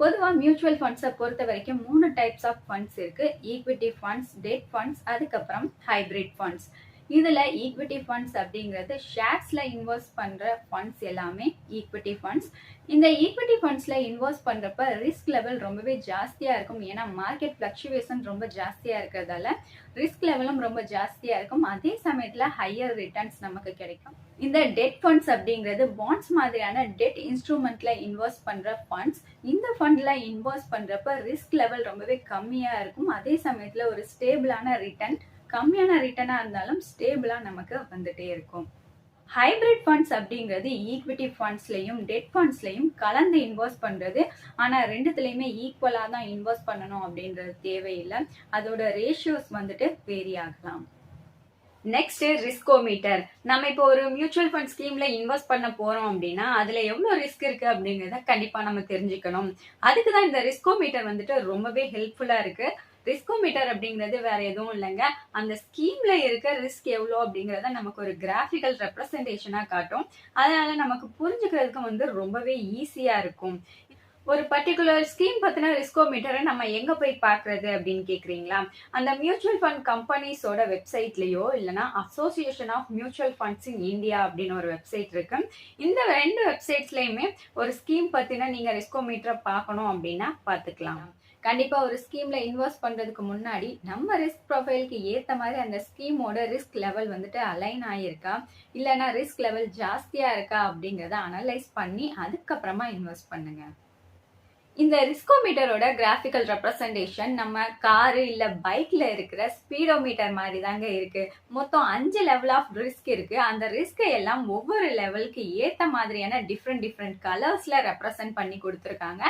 பொதுவா மியூச்சுவல் ஃபண்ட்ஸை பொறுத்த வரைக்கும் 3 டைப்ஸ் ஆஃப் ஃபண்ட்ஸ் இருக்கு. ஈக்விட்டி ஃபண்ட்ஸ், டெட் ஃபண்ட்ஸ், அதுக்கப்புறம் ஹைபிரிட் ஃபண்ட்ஸ். இதுல ஈக்விட்டி ஃபண்ட்ஸ் அப்படிங்கிறது ஷேர்ஸ்ல இன்வெஸ்ட் பண்ற ஃபண்ட்ஸ் எல்லாமே ஈக்விட்டி ஃபண்ட்ஸ். இந்த ஈக்விட்டி ஃபண்ட்ஸ்ல இன்வெஸ்ட் பண்றப்ப ரிஸ்க் லெவல் ரொம்பவே ஜாஸ்தியா இருக்கும். ஏன்னா மார்க்கெட் ஃபிளக்சுவேஷன் ரொம்ப ஜாஸ்தியா இருக்கிறதால ரிஸ்க் லெவலும் ரொம்ப ஜாஸ்தியா இருக்கும். அதே சமயத்துல ஹையர் ரிட்டர்ன்ஸ் நமக்கு கிடைக்கும். இந்த டெட் ஃபண்ட்ஸ் அப்படிங்கிறது பாண்ட்ஸ் மாதிரியான டெட் இன்ஸ்ட்ருமெண்ட்ல இன்வெஸ்ட் பண்ற ஃபண்ட்ஸ். இந்த ஃபண்ட்ல இன்வெஸ்ட் பண்றப்ப ரிஸ்க் லெவல் ரொம்பவே கம்மியா இருக்கும். அதே சமயத்துல ஒரு ஸ்டேபிளான ரிட்டர்ன், கம்மியான ரிட்டர்னா இருந்தாலும் ஸ்டேபிளா நமக்கு வந்துட்டே இருக்கும். ஹைபிரிட் ஃபண்ட்ஸ் அப்படிங்கிறது ஈக்விட்டி ஃபண்ட்ஸ்லையும் டெட் ஃபண்ட்ஸ்லையும் கலந்து இன்வெஸ்ட் பண்றது. ஆனா ரெண்டுத்துலயுமே ஈக்குவலா தான் இன்வெஸ்ட் பண்ணணும் அப்படின்றது தேவையில்லை. அதோட ரேஷியோஸ் வந்துட்டு வேரி ஆகலாம். நெக்ஸ்ட் ரிஸ்கோமீட்டர். நம்ம இப்போ ஒரு மியூச்சுவல் ஃபண்ட் ஸ்கீம்ல இன்வெஸ்ட் பண்ண போறோம் அப்படின்னா அதுல எவ்வளவு ரிஸ்க் இருக்கு அப்படிங்கறத கண்டிப்பா நம்ம தெரிஞ்சுக்கணும். அதுக்குதான் இந்த ரிஸ்கோமீட்டர் வந்துட்டு ரொம்பவே ஹெல்ப்ஃபுல்லா இருக்கு. ரிஸ்கோமீட்டர் அப்படிங்கிறது வேற எதுவும் இல்லைங்க, அந்த ஸ்கீம்ல இருக்க ரிஸ்க் எவ்வளோ அப்படிங்கறத நமக்கு ஒரு கிராஃபிக்கல் ரெப்ரசன்டேஷனா காட்டும். அதனால நமக்கு புரிஞ்சுக்கிறதுக்கு ரொம்பவே ஈஸியா இருக்கும். ஒரு பர்டிகுலர் ஸ்கீம் பத்தின ரிஸ்கோமீட்டரை நம்ம எங்க போய் பாக்குறது அப்படின்னு கேக்குறீங்களா? அந்த மியூச்சுவல் ஃபண்ட் கம்பெனிஸோட வெப்சைட்லயோ இல்லைன்னா association of mutual funds in India அப்படின்னு ஒரு வெப்சைட் இருக்கு. இந்த 2 வெப்சைட்ஸ்லயுமே ஒரு ஸ்கீம் பத்தின நீங்க ரிஸ்கோமீட்டரை பார்க்கணும் அப்படின்னா பாத்துக்கலாம். கண்டிப்பா ஒரு ஸ்கீம்ல இன்வெஸ்ட் பண்றதுக்கு முன்னாடி நம்ம ரிஸ்க் ப்ரொஃபைலுக்கு ஏத்த மாதிரி அந்த ஸ்கீமோட ரிஸ்க் லெவல் வந்துட்டு அலைன் ஆயிருக்கா, இல்லைன்னா ரிஸ்க் லெவல் ஜாஸ்தியா இருக்கா அப்படிங்கறத அனலைஸ் பண்ணி அதுக்கப்புறமா இன்வெஸ்ட் பண்ணுங்க. இந்த ரிஸ்கோமீட்டரோட கிராஃபிக்கல் ரெப்ரசன்டேஷன் நம்ம காரு இல்ல பைக்ல இருக்கிற ஸ்பீடோமீட்டர் மாதிரி தாங்க இருக்கு. மொத்தம் 5 லெவல் ஆஃப் ரிஸ்க் இருக்கு. அந்த ரிஸ்கை எல்லாம் ஒவ்வொரு லெவலுக்கு ஏத்த மாதிரியான டிஃப்ரெண்ட் கலர்ஸ்ல ரெப்ரசன்ட் பண்ணி கொடுத்துருக்காங்க.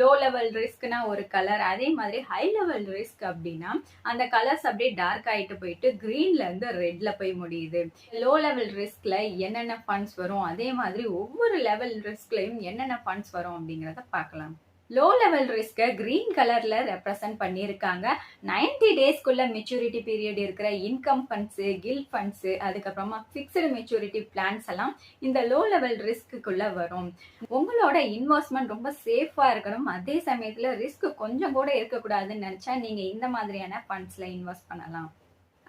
லோ லெவல் ரிஸ்க்னா ஒரு கலர், அதே மாதிரி ஹை லெவல் ரிஸ்க் அப்படின்னா அந்த கலர்ஸ் அப்படியே டார்க் ஆயிட்டு போயிட்டு கிரீன்ல இருந்து ரெட்ல போய் முடியுது. லோ லெவல் ரிஸ்க்ல என்னென்ன ஃபண்ட்ஸ் வரும், அதே மாதிரி ஒவ்வொரு லெவல் ரிஸ்க்லயும் என்னென்ன ஃபண்ட்ஸ் வரும் அப்படிங்கறத பார்க்கலாம். லோ லெவல் ரிஸ்க கிரீன் கலர்ல ரெப்ரசன்ட் பண்ணியிருக்காங்க. 90 டேஸ்க்குள்ள மெச்சூரிட்டி பீரியட் இருக்கிற இன்கம் ஃபண்ட்ஸ், கில்ட் ஃபண்ட்ஸ், அதுக்கப்புறமா பிக்ஸ்டு மெச்சூரிட்டி பிளான்ஸ் எல்லாம் இந்த லோ லெவல் ரிஸ்க்குள்ள வரும். உங்களோட இன்வெஸ்ட்மெண்ட் ரொம்ப சேஃபா இருக்கணும், அதே சமயத்துல ரிஸ்க் கொஞ்சம் கூட இருக்கக்கூடாதுன்னு நினைச்சா நீங்க இந்த மாதிரியான ஃபண்ட்ஸ்ல இன்வெஸ்ட் பண்ணலாம்.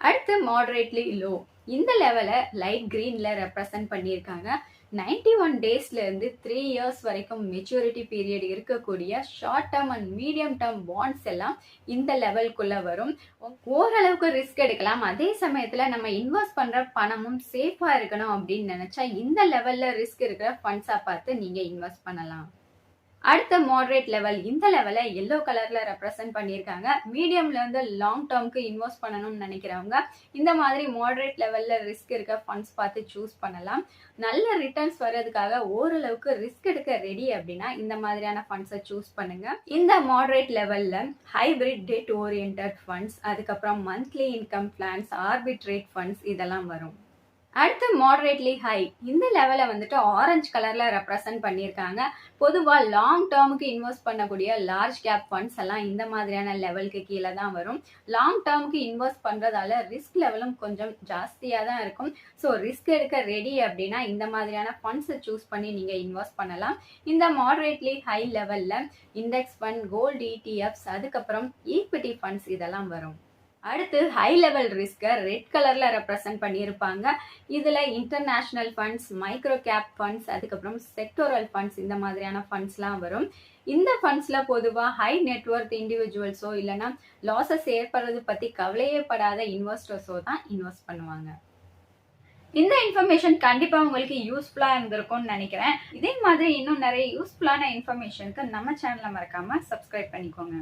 அடுத்து மாடரேட்லி லோ. இந்த லெவலை லைட் கிரீன்ல ரெப்ரசன்ட் பண்ணியிருக்காங்க. 91 டேஸ்ல இருந்து 3 இயர்ஸ் வரைக்கும் மெச்சூரிட்டி பீரியட் இருக்கக்கூடிய short term and medium term bonds எல்லாம் இந்த லெவலுக்குள்ள வரும். ஓரளவுக்கு ரிஸ்க் எடுக்கலாம், அதே சமயத்துல நம்ம இன்வெஸ்ட் பண்ற பணமும் சேஃபா இருக்கணும் அப்படின்னு நினைச்சா இந்த லெவல்ல ரிஸ்க் இருக்கிற ஃபண்ட்ஸா பார்த்து நீங்க இன்வெஸ்ட் பண்ணலாம். அடுத்த மாடரேட் லெவல். இந்த லெவலை எல்லோ கலர்ல ரெப்ரசன்ட் பண்ணியிருக்காங்க. மீடியம்ல இருந்து லாங் டேர்ம்க்கு இன்வெஸ்ட் பண்ணணும்னு நினைக்கிறவங்க இந்த மாதிரி மாடரேட் லெவல்ல ரிஸ்க் இருக்க ஃபண்ட்ஸ் பார்த்து சூஸ் பண்ணலாம். நல்ல ரிட்டர்ன்ஸ் வர்றதுக்காக ஓரளவுக்கு ரிஸ்க் எடுக்க ரெடி அப்படின்னா இந்த மாதிரியான ஃபண்ட்ஸை சூஸ் பண்ணுங்க. இந்த மாடரேட் லெவல்ல ஹைபிரிட் டெட் ஓரியன்டட் ஃபண்ட்ஸ், அதுக்கப்புறம் monthly income plans, arbitrage funds இதெல்லாம் வரும். அடுத்து மாடரேட்லி ஹை. இந்த லெவலை வந்துட்டு ஆரஞ்சு கலர்ல ரெப்ரசன்ட் பண்ணியிருக்காங்க. பொதுவா லாங் டேர்முக்கு இன்வெஸ்ட் பண்ணக்கூடிய லார்ஜ் கேப் ஃபண்ட்ஸ் எல்லாம் இந்த மாதிரியான லெவலுக்கு கீழே தான் வரும். லாங் டேர்முக்கு இன்வெஸ்ட் பண்றதால ரிஸ்க் லெவலும் கொஞ்சம் ஜாஸ்தியா தான் இருக்கும். ஸோ ரிஸ்க் எடுக்க ரெடி அப்படின்னா இந்த மாதிரியான ஃபண்ட்ஸை சூஸ் பண்ணி நீங்க இன்வெஸ்ட் பண்ணலாம். இந்த மாடரேட்லி ஹை லெவல்ல இண்டெக்ஸ் ஃபண்ட், கோல்டு இடிஎஃப்ஸ், அதுக்கப்புறம் ஈக்விட்டி ஃபண்ட்ஸ் இதெல்லாம் வரும். அடுத்து ஹை லெவல் ரிஸ்க ரெட் கலர்ல ரெப்ரசன்ட் பண்ணியிருப்பாங்க. இதுல international funds, micro gap funds, அதுக்கப்புறம் செக்டோரல் ஃபண்ட்ஸ் இந்த மாதிரியான ஃபண்ட்ஸ்லாம் வரும். இந்த ஃபண்ட்ஸ்ல பொதுவா ஹை நெட்வொர்த் இண்டிவிஜுவல்ஸோ இல்லைன்னா லாசஸ் ஏற்படுறது பத்தி கவலையே படாத இன்வெஸ்டர்ஸோ தான் இன்வெஸ்ட் பண்ணுவாங்க. இந்த இன்ஃபர்மேஷன் கண்டிப்பா உங்களுக்கு யூஸ்ஃபுல்லா இருந்திருக்கும்னு நினைக்கிறேன். இதே மாதிரி இன்னும் நிறைய யூஸ்ஃபுல்லான இன்ஃபர்மேஷனுக்கு நம்ம சேனலை மறக்காம சப்ஸ்கிரைப் பண்ணிக்கோங்க.